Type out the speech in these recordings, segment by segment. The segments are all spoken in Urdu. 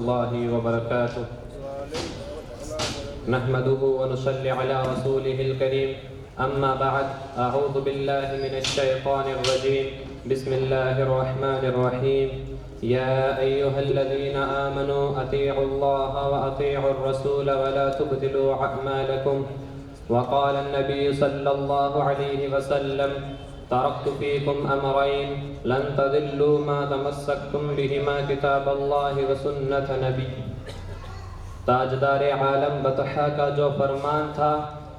الله وبركاته نحمده ونصلي على رسوله الكريم أما بعد أعوذ بالله من الشيطان الرجيم بسم الله الرحمن الرحيم يا أيها الذين آمنوا أطيعوا الله وأطيعوا الرسول ولا تبطلوا أعمالكم وقال النبي صلى الله عليه وسلم تركت فيكم أمرين لن تضلوا ما تمسكتم بهما كتاب الله وسنة نبي تاجدار عالم بطحا کا جو فرمان تھا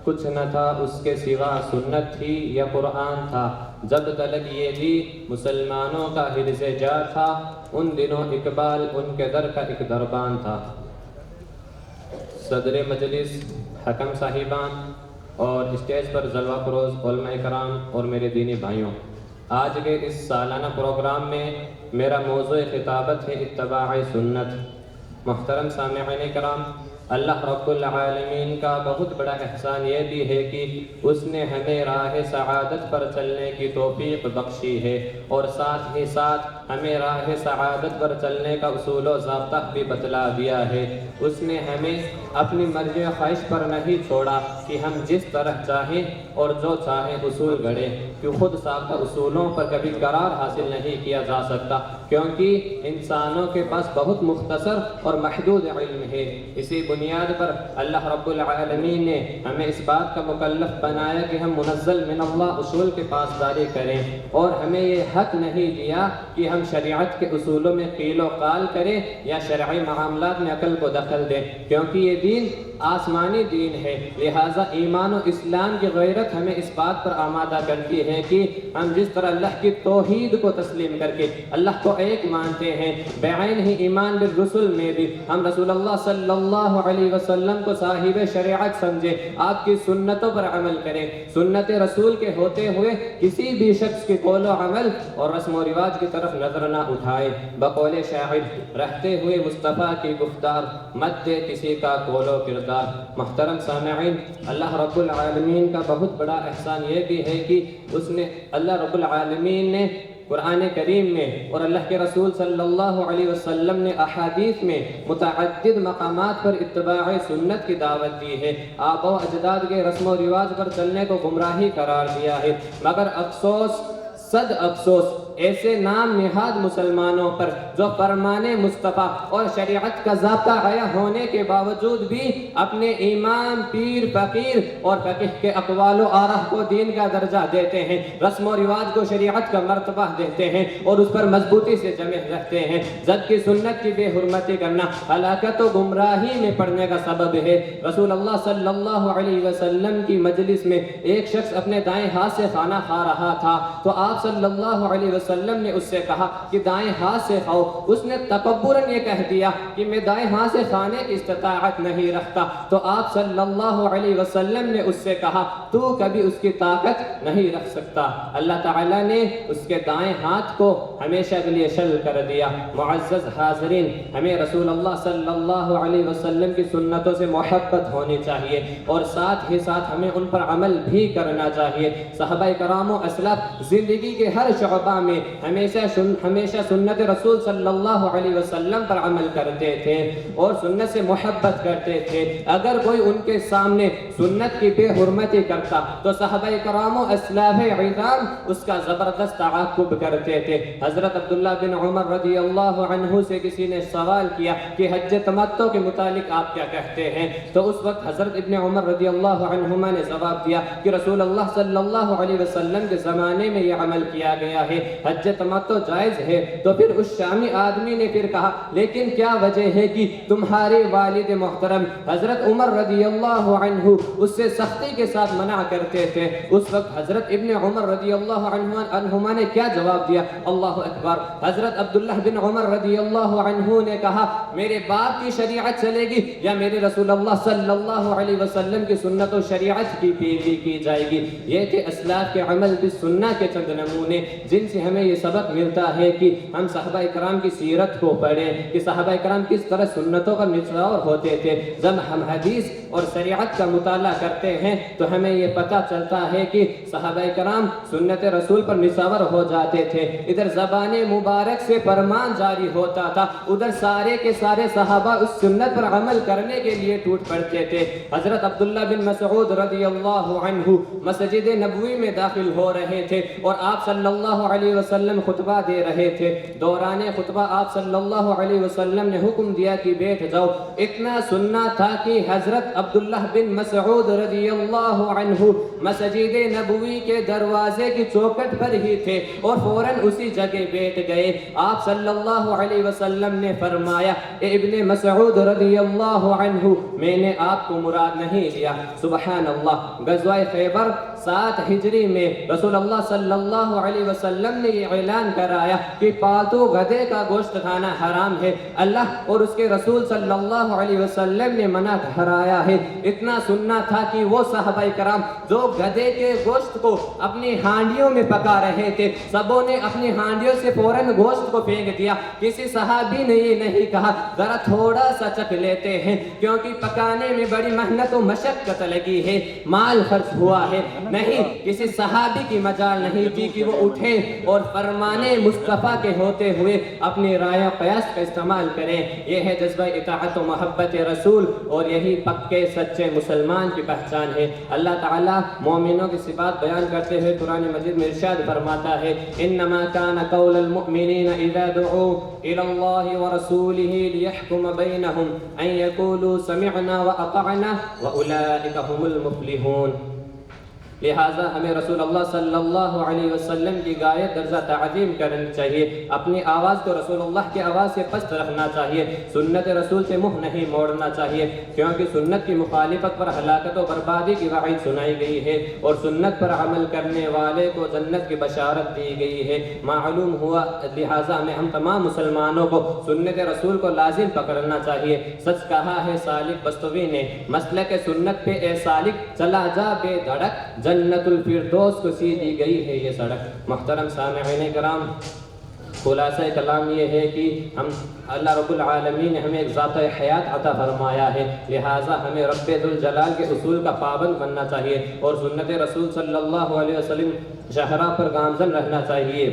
کچھ نہ تھا اس کے سوا سنت تھی یا قرآن تھا. جب تلک یہ بھی مسلمانوں کا حرص جا تھا ان دنوں اقبال ان کے در کا ایک دربان تھا. صدر مجلس، حکم صاحبان اور اسٹیج پر جلوہ فروز علماء کرام اور میرے دینی بھائیوں، آج کے اس سالانہ پروگرام میں میرا موضوع خطابت ہے اتباع سنت. محترم سامعین کرام، اللہ رب العالمین کا بہت بڑا احسان یہ بھی ہے کہ اس نے ہمیں راہ سعادت پر چلنے کی توفیق بخشی ہے اور ساتھ ہی ساتھ ہمیں راہ سعادت پر چلنے کا اصول و ضابطہ بھی بتلا دیا ہے. اس نے ہمیں اپنی مرضی و خواہش پر نہیں چھوڑا کہ ہم جس طرح چاہیں اور جو چاہیں اصول گھڑیں، کہ خود ساختہ اصولوں پر کبھی قرار حاصل نہیں کیا جا سکتا، کیونکہ انسانوں کے پاس بہت مختصر اور محدود علم ہے. اسی بنیاد پر اللہ رب العالمین نے ہمیں اس بات کا مکلف بنایا کہ ہم منزل من اللہ اصول کے پاسداری کریں، اور ہمیں یہ حق نہیں دیا کہ ہم شریعت کے اصولوں میں قیل و قال کریں یا شرعی معاملات میں عقل کو دخل دیں، کیونکہ یہ دین آسمانی دین ہے. لہٰذا ایمان و اسلام کی غیرت ہمیں اس بات پر آمادہ کرتی ہے کہ ہم جس طرح اللہ کی توحید کو تسلیم کر کے اللہ کو ایک مانتے ہیں، بعین ہی ایمان بالرسل میں بھی ہم رسول اللہ صلی اللہ علیہ وسلم کو صاحب شریعت سمجھے، آپ کی سنتوں پر عمل کریں، سنت رسول کے ہوتے ہوئے کسی بھی شخص کے قول و عمل اور رسم و رواج کی طرف نظر نہ اٹھائے. بقول شاعر رہتے ہوئے مصطفیٰ کی گفتار، مت دے کسی کا قول و کردار. محترم سامعین، اللہ رب العالمین کا بہت بڑا احسان یہ بھی ہے کہ اس نے اللہ رب العالمین نے قرآن کریم میں اور اللہ کے رسول صلی اللہ علیہ وسلم نے احادیث میں متعدد مقامات پر اتباع سنت کی دعوت دی ہے. آباء و اجداد کے رسم و رواج پر چلنے کو گمراہی قرار دیا ہے، مگر افسوس، صد افسوس ایسے نام نہاد مسلمانوں پر جو فرمان مصطفیٰ اور شریعت کا ضابطہ عیا ہونے کے باوجود بھی اپنے امام، پیر، فقیر اور فقیہ کے اقوال و آراء کو دین کا درجہ دیتے ہیں، رسم و رواج کو شریعت کا مرتبہ دیتے ہیں اور اس پر مضبوطی سے جمع رہتے ہیں. جد کی سنت کی بے حرمتی کرنا ہلاکت و گمراہی میں پڑنے کا سبب ہے. رسول اللہ صلی اللہ علیہ وسلم کی مجلس میں ایک شخص اپنے دائیں ہاتھ سے کھانا کھا رہا تھا تو آپ صلی اللہ علیہ وسلم نے اس سے کہا کہ دائیں ہاتھ سے کھاؤ. اس نے تکبراً یہ کہہ دیا کہ میں دائیں ہاتھ سے کھانے کی استطاعت نہیں رکھتا. تو آپ صلی اللہ علیہ وسلم نے اس سے کہا تو کبھی اس کی طاقت نہیں رکھ سکتا. اللہ تعالیٰ نے اس کے دائیں ہاتھ کو ہمیشہ کے لیے شل کر دیا. معزز حاضرین، ہمیں رسول اللہ صلی اللہ علیہ وسلم کی سنتوں سے محبت ہونی چاہیے اور ساتھ ہی ساتھ ہمیں ان پر عمل بھی کرنا چاہیے. صحابہ کرام و اسلاف زندگی کے ہر شعبہ میں ہمیشہ سنت رسول صلی اللہ علیہ وسلم پر عمل کرتے تھے اور سنت سے محبت کرتے تھے. اگر کوئی ان کے سامنے سنت کی بے حرمتی کرتا تو صحابہ کرام و اسلاف عظام اس کا زبردست تعاقب کرتے تھے. حضرت عبداللہ بن عمر رضی اللہ عنہ سے کسی نے سوال کیا کہ حج تمتع کے متعلق آپ کیا کہتے ہیں؟ تو اس وقت حضرت ابن عمر رضی اللہ عنہما نے جواب دیا کہ رسول اللہ صلی اللہ علیہ وسلم کے زمانے میں یہ عمل کیا گیا ہے، حج تمتع جائز ہے. تو پھر اس شامی آدمی نے پھر کہا لیکن کیا وجہ ہے کہ تمہارے والد محترم حضرت عمر رضی اللہ عنہ اس سے سختی کے ساتھ منع کرتے تھے؟ اس وقت حضرت ابن عمر رضی اللہ عنہما نے کیا جواب دیا؟ اللہ اکبر. حضرت عبداللہ بن عمر رضی اللہ عنہ نے کہا میرے باپ کی شریعت چلے گی یا میرے رسول اللہ صلی اللہ علیہ وسلم کی سنت و شریعت کی پیروی کی جائے گی. یہ تھے اسلاف کے عمل بالسنہ کے چند نمونے جن سے ہمیں ہمیں یہ سبق ملتا ہے کہ ہم صحابہ اکرام کی سیرت کو پڑھیں کہ صحابہ اکرام کس طرح سنتوں کا نچھاور ہوتے تھے. جب ہم حدیث اور شریعت کا مطالعہ کرتے ہیں تو ہمیں یہ پتہ چلتا ہے کہ صحابہ اکرام سنت رسول پر نچھاور ہو جاتے تھے. ادھر زبان مبارک سے فرمان جاری ہوتا تھا, ادھر سارے کے سارے صحابہ اس سنت پر عمل کرنے کے لیے ٹوٹ پڑتے تھے. حضرت عبداللہ بن مسعود رضی اللہ عنہ مسجد نبوی میں داخل ہو رہے تھے اور آپ صلی اللہ علیہ وسلم خطبہ دے رہے تھے. دوران خطبہ آپ صلی اللہ علیہ وسلم نے حکم دیا کہ بیٹھ جاؤ. اتنا سننا تھا کہ حضرت عبداللہ بن مسعود رضی اللہ عنہ مسجد نبوی کے دروازے کی چوکٹ پر ہی تھے اور فوراً اسی جگہ بیٹھ گئے. آپ صلی اللہ علیہ وسلم نے فرمایا, اے ابن مسعود رضی اللہ عنہ, میں نے آپ کو مراد نہیں لیا. سبحان اللہ. غزوہ خیبر 7 ہجری میں رسول اللہ صلی اللہ علیہ وسلم نے یہ اعلان کرایا کہ پالتو گدھے کا گوشت کھانا حرام ہے. اللہ اور اس کے رسول صلی اللہ علیہ وسلم نے منع کرایا ہے. اتنا سننا تھا کہ وہ صحابہ کرام جو گدھے کے گوشت کو اپنی ہانڈیوں میں پکا رہے تھے, سبوں نے اپنی ہانڈیوں سے فوراً گوشت کو پھینک دیا. کسی صحابی نے یہ نہیں کہا ذرا تھوڑا سا چکھ لیتے ہیں, کیونکہ پکانے میں بڑی محنت و مشقت لگی ہے, مال خرچ ہوا ہے. نہیں, کسی صحابی کی مجال نہیں تھی کہ وہ اٹھے اور فرمان مصطفیٰ کے ہوتے ہوئے اپنی رائے و قیاس کا استعمال کریں. یہ ہے جذبہ اطاعت و محبت رسول, اور یہی پکے سچے مسلمان کی پہچان ہے. اللہ تعالیٰ مومنوں کی صفات بیان کرتے ہوئے قرآن مجید میں ارشاد فرماتا ہے, انما كان قول المؤمنین اذا دعوا الى اللہ ورسولہ لیحکم بینہم ان یقولوا سمعنا واطعنا واولئک هم المفلحون. لہٰذا ہمیں رسول اللہ صلی اللہ علیہ وسلم کی غایت درجہ تعظیم کرنی چاہیے. اپنی آواز کو رسول اللہ کی آواز سے پست رکھنا چاہیے. سنت رسول سے منہ نہیں موڑنا چاہیے, کیونکہ سنت کی مخالفت پر ہلاکت و بربادی کی وعید سنائی گئی ہے اور سنت پر عمل کرنے والے کو جنت کی بشارت دی گئی ہے. معلوم ہوا لہٰذا ہم تمام مسلمانوں کو سنت رسول کو لازم پکڑنا چاہیے. سچ کہا ہے سالک بستوی نے, مسلک سنت پہ اے سالک چلا جا بے دھڑک, جنت الفردوس کو سیدھی گئی ہے یہ سڑک. محترم سامعین کرام, خلاصہ کلام یہ ہے کہ ہم اللہ رب العالمین نے ہمیں ایک ذات حیات عطا فرمایا ہے, لہٰذا ہمیں رب ذوالجلال کے اصول کا پابند بننا چاہیے اور سنت رسول صلی اللہ علیہ وسلم شہرہ پر گامزن رہنا چاہیے.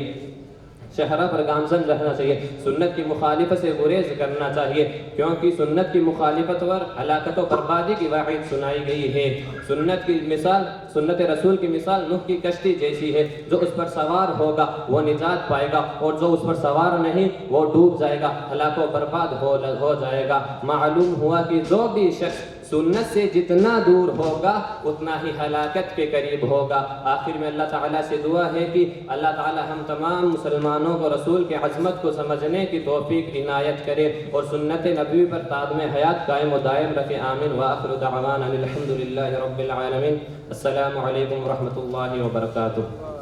شہرہ پر گامزن رہنا چاہیے. سنت کی مخالفت سے گریز کرنا چاہیے, کیونکہ سنت کی مخالفت پر ہلاکت و بربادی کی وعید سنائی گئی ہے. سنت کی مثال, سنت رسول کی مثال نوح کی کشتی جیسی ہے. جو اس پر سوار ہوگا وہ نجات پائے گا, اور جو اس پر سوار نہیں وہ ڈوب جائے گا, ہلاک و برباد ہو جائے گا. معلوم ہوا کہ جو بھی شخص سنت سے جتنا دور ہوگا اتنا ہی ہلاکت کے قریب ہوگا. آخر میں اللہ تعالیٰ سے دعا ہے کہ اللہ تعالیٰ ہم تمام مسلمانوں کو رسول کی عظمت کو سمجھنے کی توفیق عنایت کرے اور سنت نبوی پر تادم حیات قائم و دائم رکھے. آمین. وآخر دعوانا الحمد للہ رب العالمین. السلام علیکم ورحمۃ اللہ وبرکاتہ.